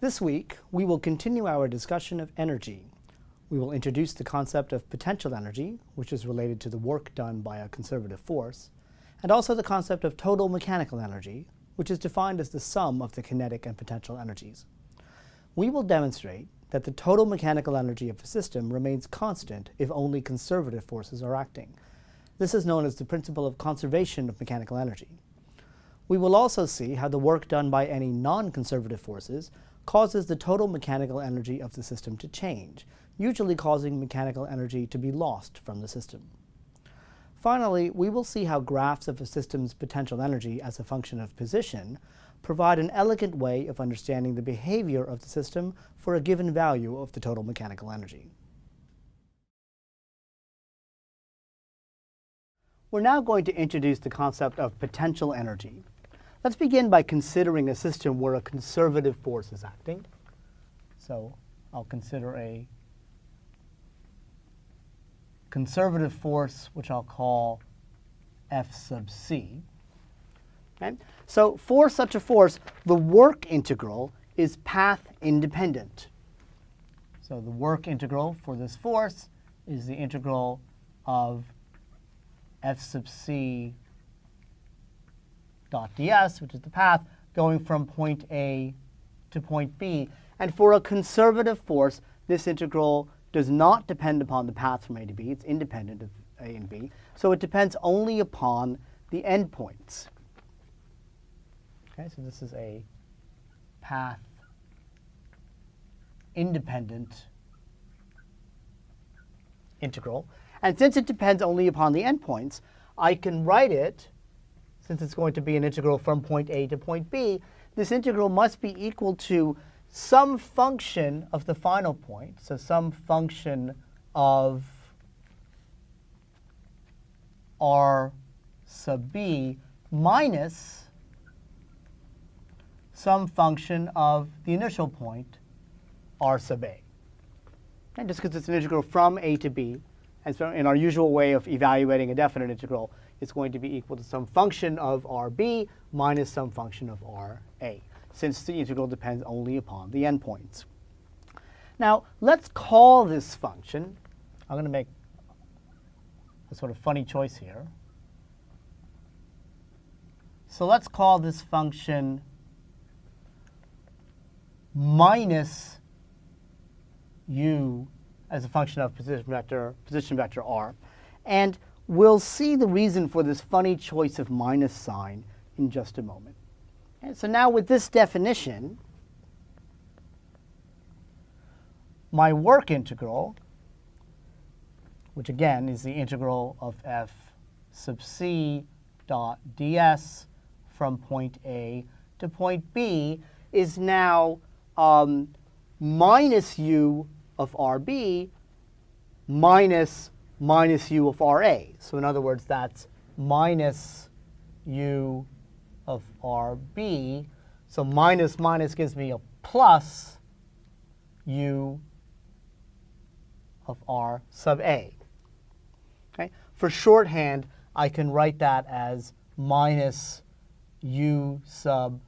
This week, we will continue our discussion of energy. We will introduce the concept of potential energy, which is related to the work done by a conservative force, and also the concept of total mechanical energy, which is defined as the sum of the kinetic and potential energies. We will demonstrate that the total mechanical energy of a system remains constant if only conservative forces are acting. This is known as the principle of conservation of mechanical energy. We will also see how the work done by any non-conservative forces causes the total mechanical energy of the system to change, usually causing mechanical energy to be lost from the system. Finally, we will see how graphs of a system's potential energy as a function of position provide an elegant way of understanding the behavior of the system for a given value of the total mechanical energy. We're now going to introduce the concept of potential energy. Let's begin by considering a system where a conservative force is acting. So I'll consider a conservative force, which I'll call F sub c. Okay? So for such a force, the work integral is path independent. So the work integral for this force is the integral of F sub c dot ds, which is the path going from point A to point B. And for a conservative force, this integral does not depend upon the path from A to B. It's independent of A and B. So it depends only upon the endpoints. Okay, so this is a path independent integral. And since it depends only upon the endpoints, I can write it, since it's going to be an integral from point A to point B, this integral must be equal to some function of the final point, so some function of r sub b minus some function of the initial point, r sub a. And just because it's an integral from A to B, and so in our usual way of evaluating a definite integral, it's going to be equal to some function of rb minus some function of ra, since the integral depends only upon the endpoints. Now, let's call this function. I'm going to make a sort of funny choice here. So let's call this function minus u as a function of position vector r. And we'll see the reason for this funny choice of minus sign in just a moment. And so now with this definition, my work integral, which again is the integral of f sub c dot ds from point A to point B, is now minus u of rb minus u of ra. So in other words, that's minus u of rb. So minus minus gives me a plus u of r sub a. Okay? For shorthand, I can write that as minus u sub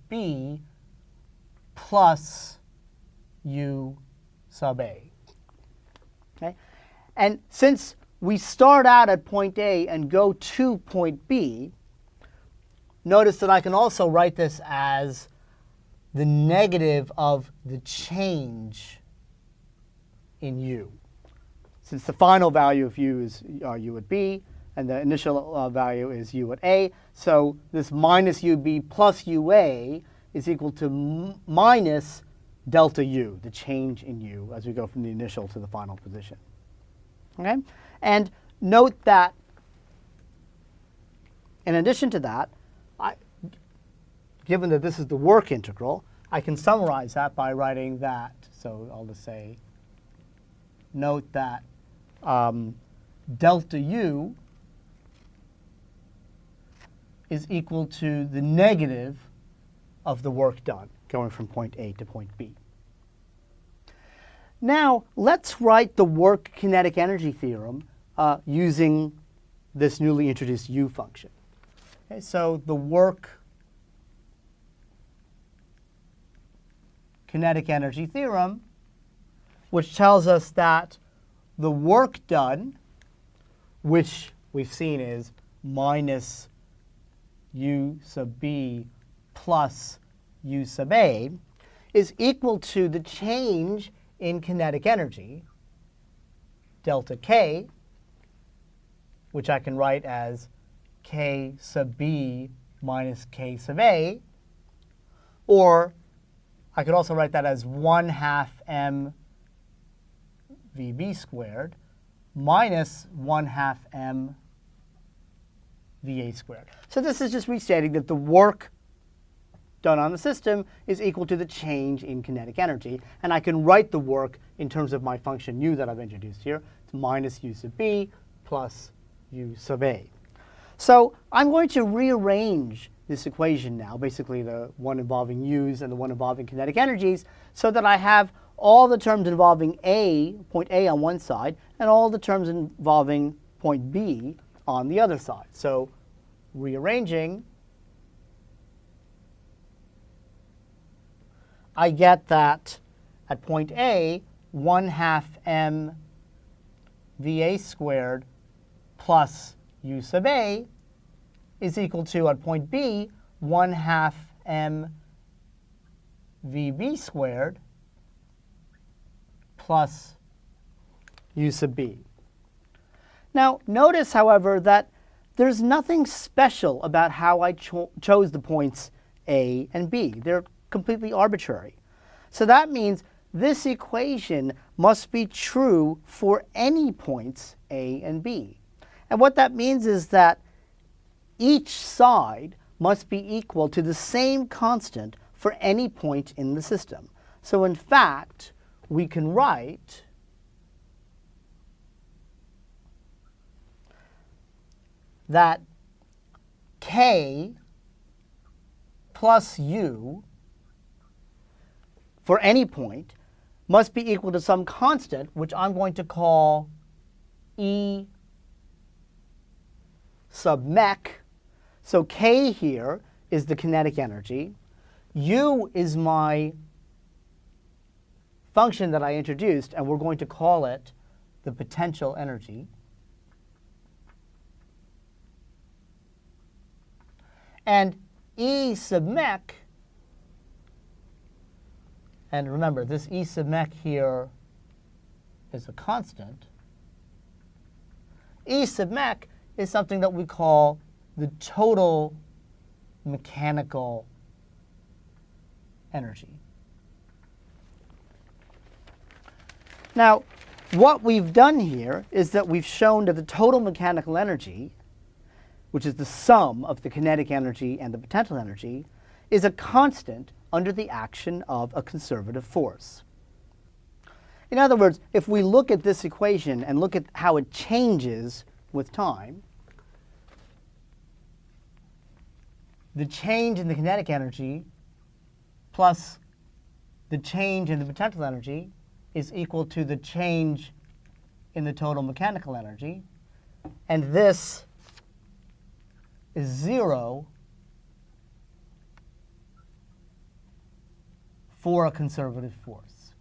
b plus u sub a. Okay? And since we start out at point A and go to point B, notice that I can also write this as the negative of the change in u. Since the final value of u is u at b, and the initial value is u at a, so this minus ub plus ua is equal to minus delta u, the change in u, as we go from the initial to the final position. Okay? And note that, in addition to that, given that this is the work integral, I can summarize that by writing that. So I'll just say, note that delta u is equal to the negative of the work done, going from point A to point B. Now, let's write the work kinetic energy theorem using this newly introduced u function. Okay, so the work kinetic energy theorem, which tells us that the work done, which we've seen is minus u sub b plus u sub a, is equal to the change in kinetic energy, delta k, which I can write as k sub b minus k sub a, or I could also write that as 1/2 m vb squared minus 1/2 m va squared. So this is just restating that the work done on the system is equal to the change in kinetic energy. And I can write the work in terms of my function u that I've introduced here. It's minus u sub b plus u sub a. So I'm going to rearrange this equation now, basically the one involving u's and the one involving kinetic energies, so that I have all the terms involving point A on one side and all the terms involving point B on the other side. So rearranging, I get that at point A, 1/2 m va squared plus u sub a is equal to, at point B, 1/2 m vb squared plus u sub b. Now, notice, however, that there's nothing special about how I chose the points A and B. They're completely arbitrary. So that means this equation must be true for any points A and B. And what that means is that each side must be equal to the same constant for any point in the system. So in fact, we can write that k plus u for any point must be equal to some constant, which I'm going to call E sub mech. So k here is the kinetic energy. U is my function that I introduced, and we're going to call it the potential energy. And E sub mech, and remember, this E sub mech here is a constant. E sub mech is something that we call the total mechanical energy. Now, what we've done here is that we've shown that the total mechanical energy, which is the sum of the kinetic energy and the potential energy, is a constant under the action of a conservative force. In other words, if we look at this equation and look at how it changes with time, the change in the kinetic energy plus the change in the potential energy is equal to the change in the total mechanical energy. And this is 0 for a conservative force.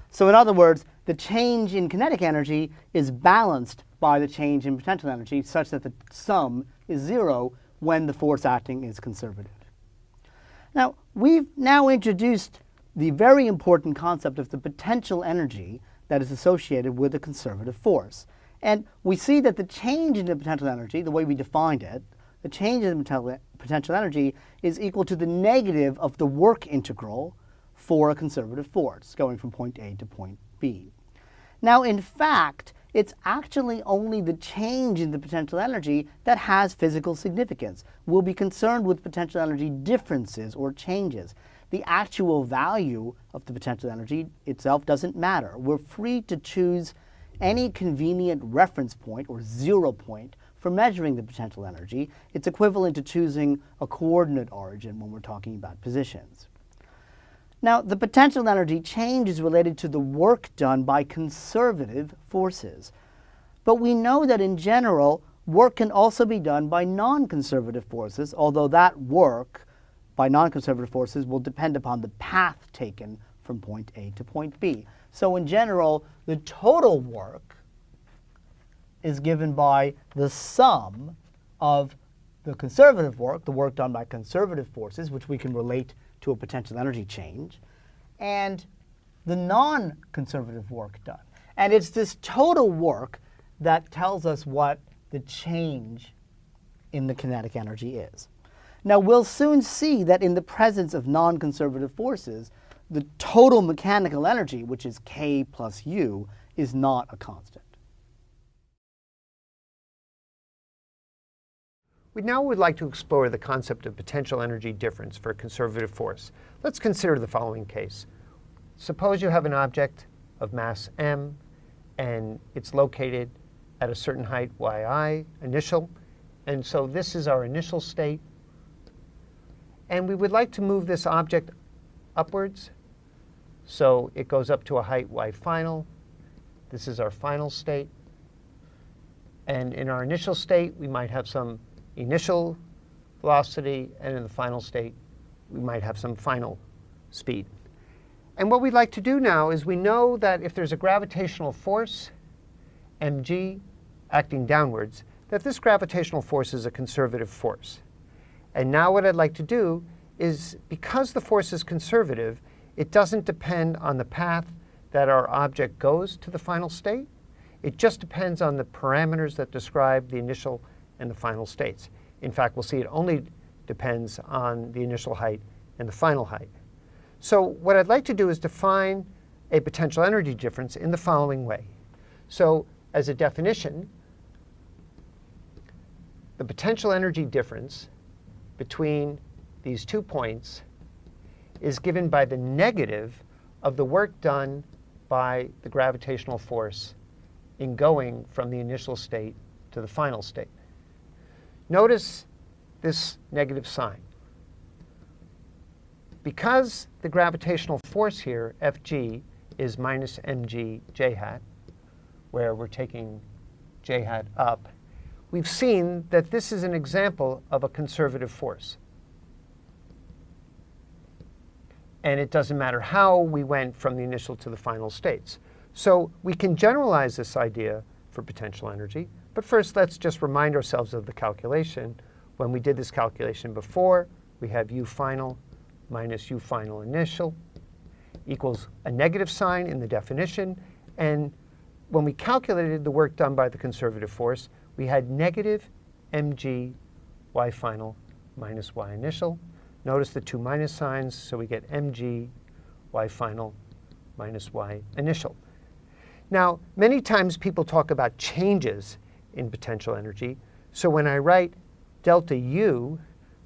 So in other words, the change in kinetic energy is balanced by the change in potential energy such that the sum is 0 when the force acting is conservative. Now, we've now introduced the very important concept of the potential energy that is associated with a conservative force. And we see that the change in the potential energy, the way we defined it, the change in the potential energy is equal to the negative of the work integral for a conservative force, going from point A to point B. Now, in fact, it's actually only the change in the potential energy that has physical significance. We'll be concerned with potential energy differences or changes. The actual value of the potential energy itself doesn't matter. We're free to choose any convenient reference point or 0 point for measuring the potential energy. It's equivalent to choosing a coordinate origin when we're talking about positions. Now, the potential energy change is related to the work done by conservative forces. But we know that in general, work can also be done by non-conservative forces, although that work by non-conservative forces will depend upon the path taken from point A to point B. So in general, the total work is given by the sum of the conservative work, the work done by conservative forces, which we can relate to a potential energy change, and the non-conservative work done. And it's this total work that tells us what the change in the kinetic energy is. Now, we'll soon see that in the presence of non-conservative forces, the total mechanical energy, which is K plus U, is not a constant. We now would like to explore the concept of potential energy difference for a conservative force. Let's consider the following case. Suppose you have an object of mass m, and it's located at a certain height yi, initial, and so this is our initial state. And we would like to move this object upwards, so it goes up to a height y final. This is our final state. And in our initial state, we might have some initial velocity, and in the final state, we might have some final speed. And what we'd like to do now is we know that if there's a gravitational force, mg, acting downwards, that this gravitational force is a conservative force. And now what I'd like to do is, because the force is conservative, it doesn't depend on the path that our object goes to the final state. It just depends on the parameters that describe the initial and the final states. In fact, we'll see it only depends on the initial height and the final height. So what I'd like to do is define a potential energy difference in the following way. So as a definition, the potential energy difference between these 2 points is given by the negative of the work done by the gravitational force in going from the initial state to the final state. Notice this negative sign. Because the gravitational force here, Fg, is minus mg j hat, where we're taking j hat up, we've seen that this is an example of a conservative force. And it doesn't matter how we went from the initial to the final states. So we can generalize this idea for potential energy. But first, let's just remind ourselves of the calculation. When we did this calculation before, we have U final minus U final initial equals a negative sign in the definition. And when we calculated the work done by the conservative force, we had negative mg y final minus y initial. Notice the 2 minus signs, so we get mg y final minus y initial. Now, many times people talk about changes in potential energy. So when I write delta U,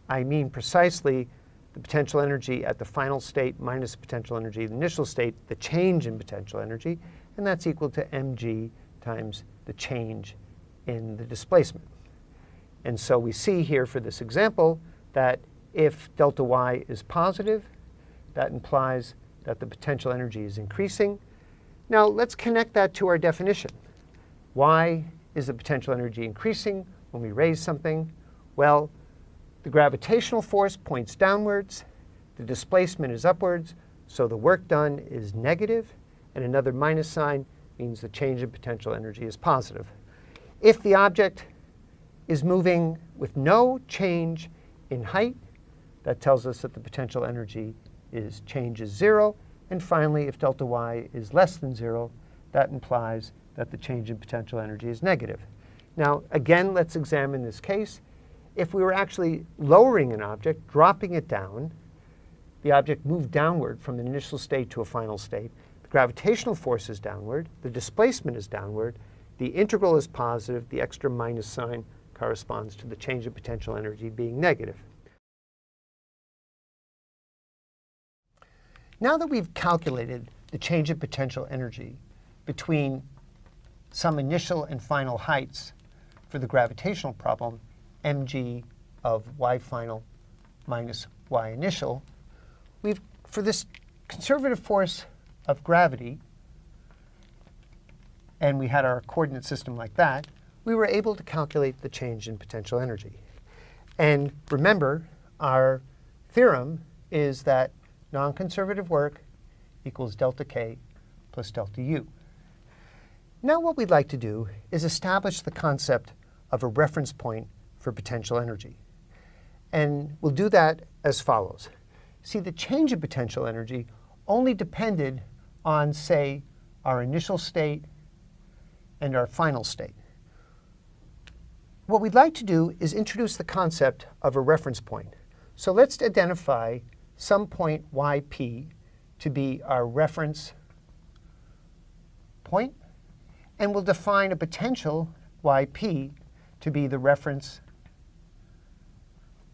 I mean precisely the potential energy at the final state minus the potential energy at the initial state, the change in potential energy, and that's equal to mg times the change in the displacement. And so we see here for this example that if delta y is positive, that implies that the potential energy is increasing. Now let's connect that to our definition. Why is the potential energy increasing when we raise something? Well, the gravitational force points downwards, the displacement is upwards, so the work done is negative, and another minus sign means the change in potential energy is positive. If the object is moving with no change in height, that tells us that the potential energy change is 0. And finally, if delta y is less than 0, that implies that the change in potential energy is negative. Now, again, let's examine this case. If we were actually lowering an object, dropping it down, the object moved downward from an initial state to a final state. The gravitational force is downward. The displacement is downward. The integral is positive. The extra minus sign corresponds to the change in potential energy being negative. Now that we've calculated the change in potential energy between some initial and final heights for the gravitational problem, mg of y final minus y initial, for this conservative force of gravity, and we had our coordinate system like that, we were able to calculate the change in potential energy. And remember, our theorem is that non-conservative work equals delta K plus delta U. Now what we'd like to do is establish the concept of a reference point for potential energy. And we'll do that as follows. See, the change in potential energy only depended on, say, our initial state and our final state. What we'd like to do is introduce the concept of a reference point. So let's identify some point yp to be our reference point, and we'll define a potential yp to be the reference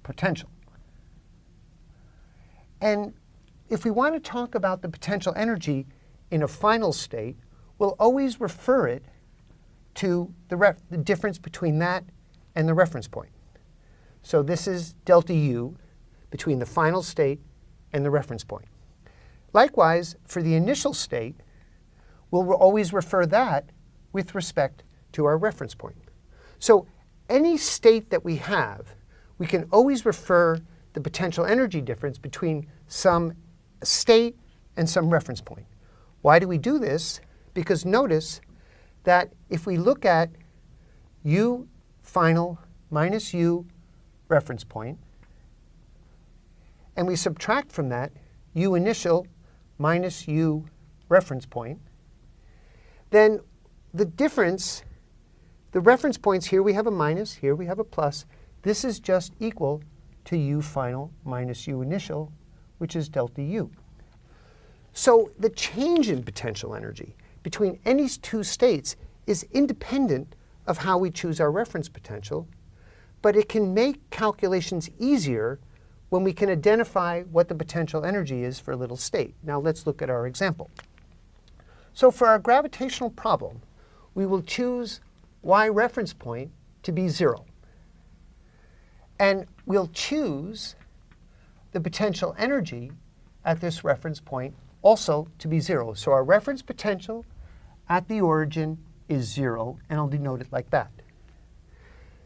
potential. And if we want to talk about the potential energy in a final state, we'll always refer it to the difference between that and the reference point. So this is delta U between the final state and the reference point. Likewise, for the initial state, we'll always refer that with respect to our reference point. So any state that we have, we can always refer the potential energy difference between some state and some reference point. Why do we do this? Because notice that if we look at U final minus U reference point, and we subtract from that U initial minus U reference point, then the difference, the reference points, here we have a minus, here we have a plus. This is just equal to U final minus U initial, which is delta U. So the change in potential energy between any two states is independent of how we choose our reference potential, but it can make calculations easier when we can identify what the potential energy is for a little state. Now let's look at our example. So for our gravitational problem, we will choose y reference point to be 0. And we'll choose the potential energy at this reference point also to be 0. So our reference potential at the origin is 0, and I'll denote it like that.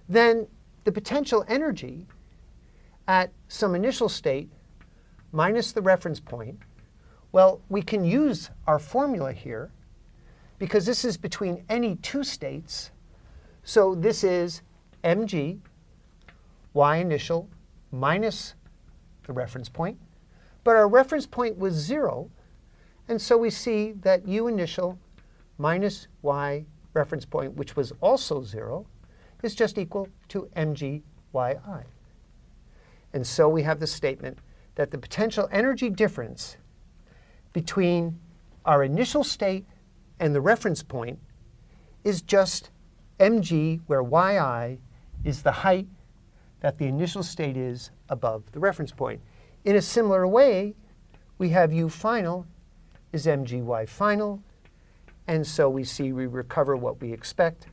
Then the potential energy at some initial state minus the reference point, well, we can use our formula here because this is between any two states. So this is mg y initial minus the reference point. But our reference point was 0, and so we see that u initial minus y reference point, which was also 0, is just equal to mg yi. And so we have the statement that the potential energy difference between our initial state and the reference point is just mg, where yi is the height that the initial state is above the reference point. In a similar way, we have u final is mg y final, and so we see we recover what we expect.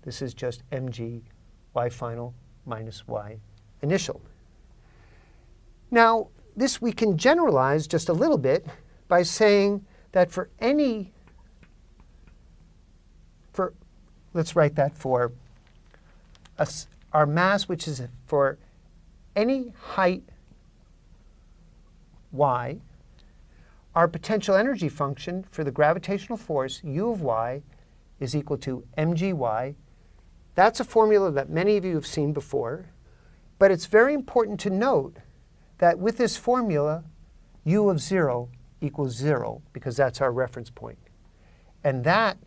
This is just mg y final minus y initial. Now, this we can generalize just a little bit by saying that for any, let's write that for our mass, which is for any height y, our potential energy function for the gravitational force, u of y, is equal to mgy. That's a formula that many of you have seen before, but it's very important to note that with this formula, u of 0 equals 0, because that's our reference point. And that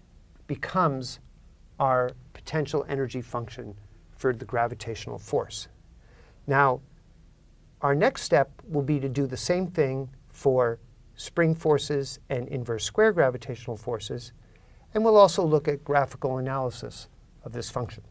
becomes our potential energy function for the gravitational force. Now, our next step will be to do the same thing for spring forces and inverse square gravitational forces, and we'll also look at graphical analysis of this function.